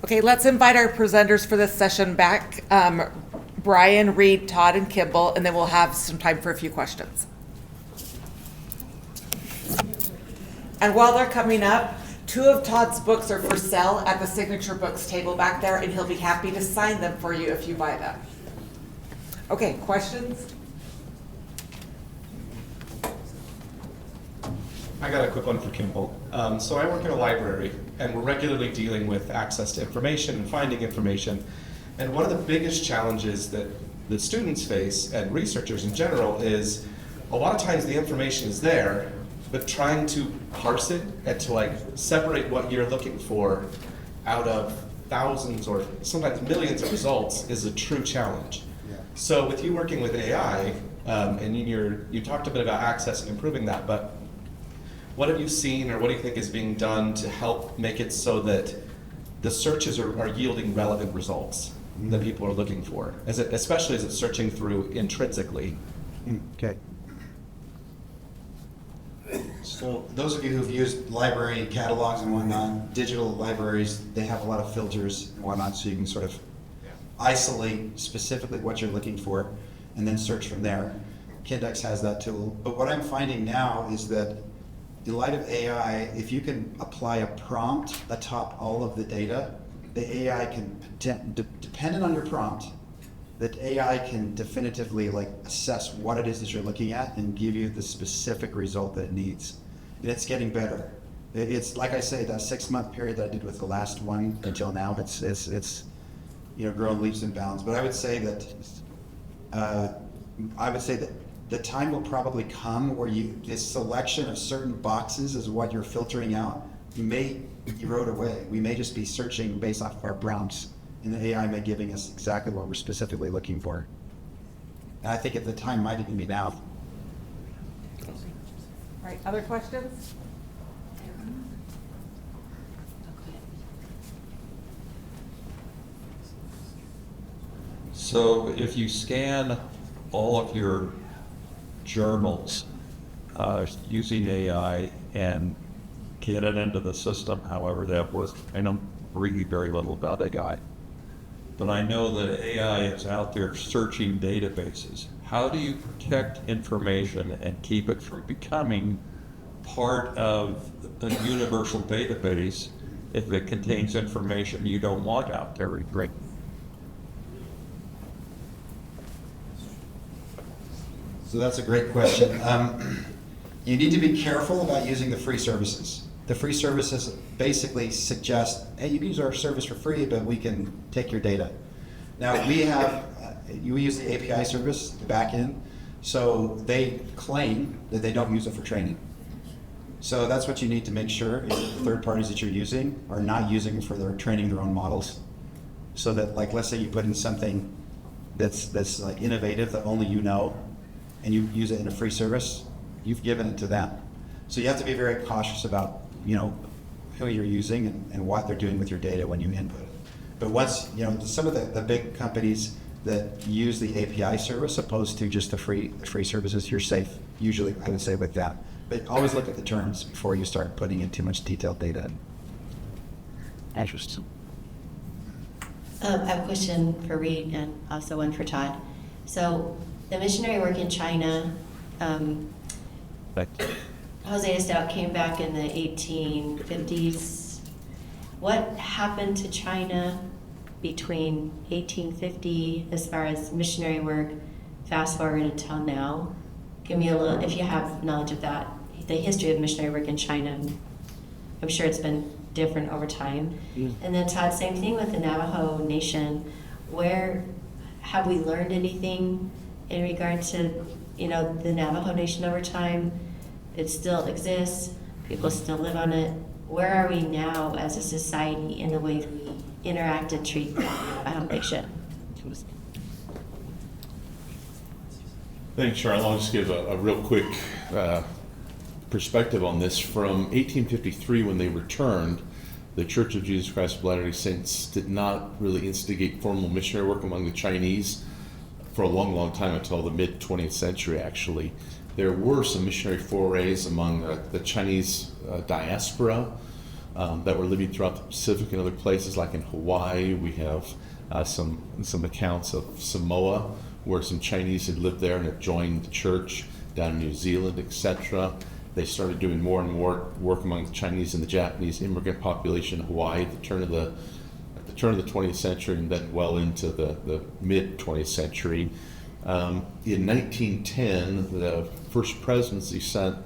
Okay, let's invite our presenters for this session back. Brian, Reed, Todd, and Kimball, and then we'll have some time for a few questions. And while they're coming up, 2 of Todd's books are for sale at the Signature Books table back there, and he'll be happy to sign them for you if you buy them. Okay, questions? I got a quick one for Kimball. So I work in a library, and we're regularly dealing with access to information and finding information. And one of the biggest challenges that the students face, and researchers in general, is a lot of times the information is there, but trying to parse it and to separate what you're looking for out of thousands or sometimes millions of results is a true challenge. Yeah. So with you working with AI, and you talked a bit about access and improving that, but what have you seen or what do you think is being done to help make it so that the searches are yielding relevant results that people are looking for, especially as it's searching through intrinsically? Okay. So those of you who've used library catalogs and whatnot, digital libraries, they have a lot of filters and whatnot, so you can sort of isolate specifically what you're looking for and then search from there. Kindex has that tool. But what I'm finding now is that in light of AI, if you can apply a prompt atop all of the data, the AI can, dependent on your prompt, that AI can definitively assess what it is that you're looking at and give you the specific result that it needs. And it's getting better. It's like I say, that 6-month period that I did with the last one until now, it's grown leaps and bounds. But I would say that the time will probably come where this selection of certain boxes is what you're filtering out. You may erode away. We may just be searching based off of our prompts, and the AI may giving us exactly what we're specifically looking for. And I think at the time might even be now. All right, other questions? So if you scan all of your journals using AI and get it into the system, however that works, I know really very little about AI, but I know that AI is out there searching databases. How do you protect information and keep it from becoming part of a universal database if it contains information you don't want out there? Right. So that's a great question. You need to be careful about using the free services. The free services basically suggest, hey, you can use our service for free, but we can take your data. Now we use the API service, the backend, so they claim that they don't use it for training. So that's what you need to make sure is that the third parties that you're using are not using it for their training their own models. So that, let's say you put in something that's innovative that only you know, and you use it in a free service, you've given it to them. So you have to be very cautious about who you're using and what they're doing with your data when you input it. But once, some of the big companies that use the API service opposed to just the free services, you're safe, usually, I would say, with that. But always look at the terms before you start putting in too much detailed data. Interesting. I have a question for Reed and also one for Todd. So the missionary work in China, Hosea Stout came back in the 1850s. What happened to China between 1850 as far as missionary work, fast forward until now? Give me a little, if you have knowledge of that, the history of missionary work in China. I'm sure it's been different over time. And then Todd, same thing with the Navajo Nation. Where have we learned anything in regard to, the Navajo Nation over time? It still exists. People still live on it. Where are we now as a society in the way we interact and treat the Navajo Nation? Thanks, Charlotte. I'll just give a real quick perspective on this. From 1853, when they returned, the Church of Jesus Christ of Latter-day Saints did not really instigate formal missionary work among the Chinese for a long, long time, until the mid-20th century, actually. There were some missionary forays among the Chinese diaspora, that were living throughout the Pacific and other places, like in Hawaii. We have some accounts of Samoa, where some Chinese had lived there and had joined the church, down in New Zealand, etc. They started doing more and more work among the Chinese and the Japanese immigrant population in Hawaii at the turn of the 20th century, and then well into the mid 20th century. In 1910, the first presidency sent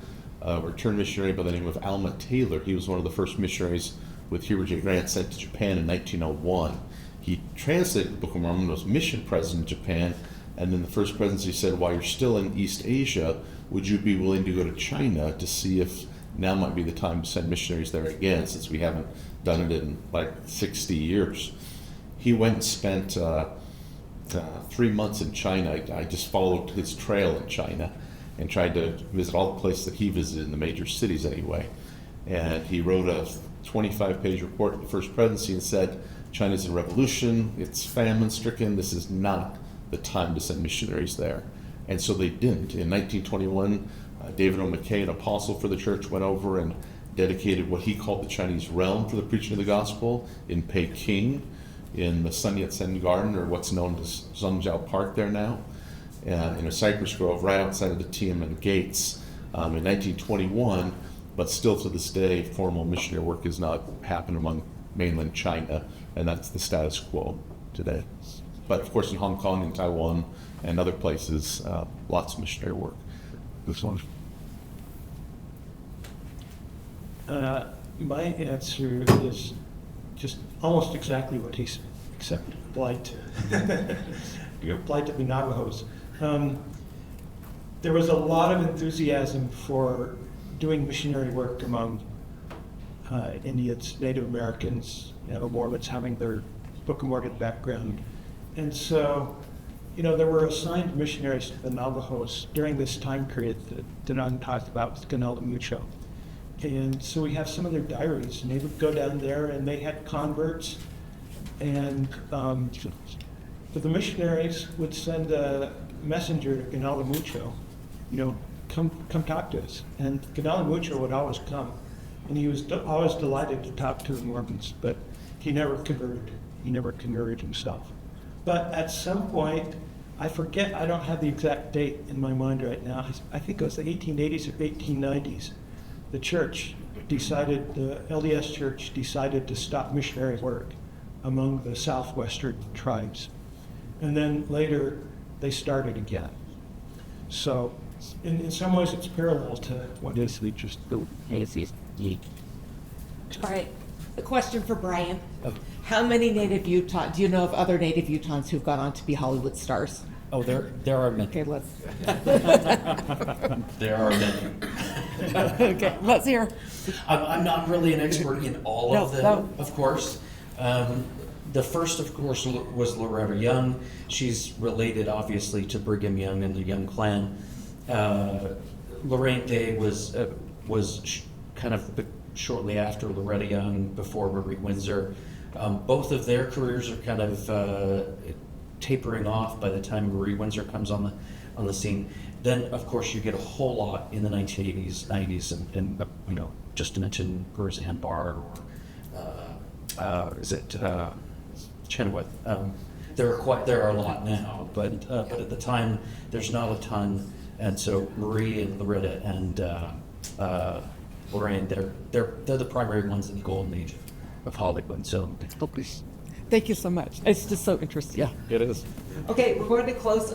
a return missionary by the name of Alma Taylor. He was one of the first missionaries with Heber J. Grant sent to Japan in 1901. He translated the Book of Mormon, was mission president in Japan, and then the first presidency said, while you're still in East Asia, would you be willing to go to China to see if now might be the time to send missionaries there again, since we haven't done it in like 60 years. He went and spent 3 months in China. I just followed his trail in China and tried to visit all the places that he visited in the major cities anyway. And he wrote a 25-page report to the first presidency and said, China's in revolution, it's famine-stricken, this is not the time to send missionaries there. And so they didn't. In 1921, David O. McKay, an apostle for the church, went over and dedicated what he called the Chinese realm for the preaching of the gospel in Peking, in the Sun Yat-sen Garden, or what's known as Zhengzhou Park there now, in a cypress grove right outside of the Tiananmen Gates in 1921. But still to this day, formal missionary work has not happened among mainland China, and that's the status quo today. But of course in Hong Kong and Taiwan and other places, lots of missionary work. This one. My answer is just almost exactly what he said, except applied to the Navajos. There was a lot of enthusiasm for doing missionary work among Indians, Native Americans, Mormons having their Book of Mormon background. And so, there were assigned missionaries to the Navajos during this time period that Denon talked about with Canal Mucho. And so we have some of their diaries, and they would go down there and they had converts, and but the missionaries would send a messenger to Canal Mucho, come talk to us. And Canal Mucho would always come, and he was always delighted to talk to the Mormons, but he never converted. He never converted himself. But at some point, I forget, I don't have the exact date in my mind right now. I think it was the 1880s or 1890s. The church decided, the LDS church decided to stop missionary work among the southwestern tribes. And then later, they started again. So in some ways, it's parallel to what is the just the All right, a question for Brian. How many Native Utah, do you know of other Native Utahns who've gone on to be Hollywood stars? Oh, there are many. Okay, let's. There are many. Okay, let's hear. I'm not really an expert in all of them, of course. The first, of course, was Loretta Young. She's related, obviously, to Brigham Young and the Young clan. Lorraine Day was kind of shortly after Loretta Young, before Marie Windsor. Both of their careers are kind of tapering off by the time Marie Windsor comes on the scene. Then, of course, you get a whole lot in the 1980s, 90s, and just to mention Roseanne Barr, Chenoweth. There are a lot now, but at the time there's not a ton, and so Marie and Loretta and Lorraine, they're the primary ones in the golden age of Hollywood. So, Thank you so much. It's just so interesting. yeah, it is. Okay, we're going to close.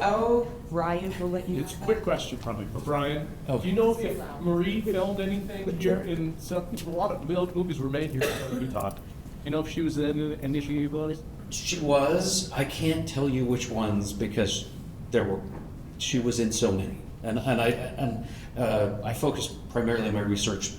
Ryan, we'll let you. It's a quick question probably for Brian. Oh. Do you know if Marie filmed anything here in some, a lot of movies were made here in Utah. You know if she was in any of you? She was. I can't tell you which ones because she was in so many, and I focused primarily my research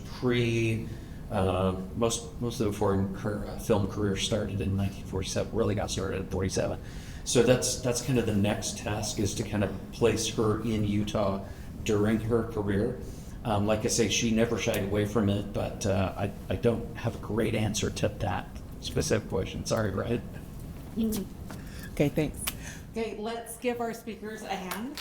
most of it before her film career started in 1947. Really got started in 47. So that's kind of the next task, is to kind of place her in Utah during her career. Like I say, she never shied away from it, but I don't have a great answer to that specific question. Sorry, Brian. Okay, thanks. Okay, let's give our speakers a hand.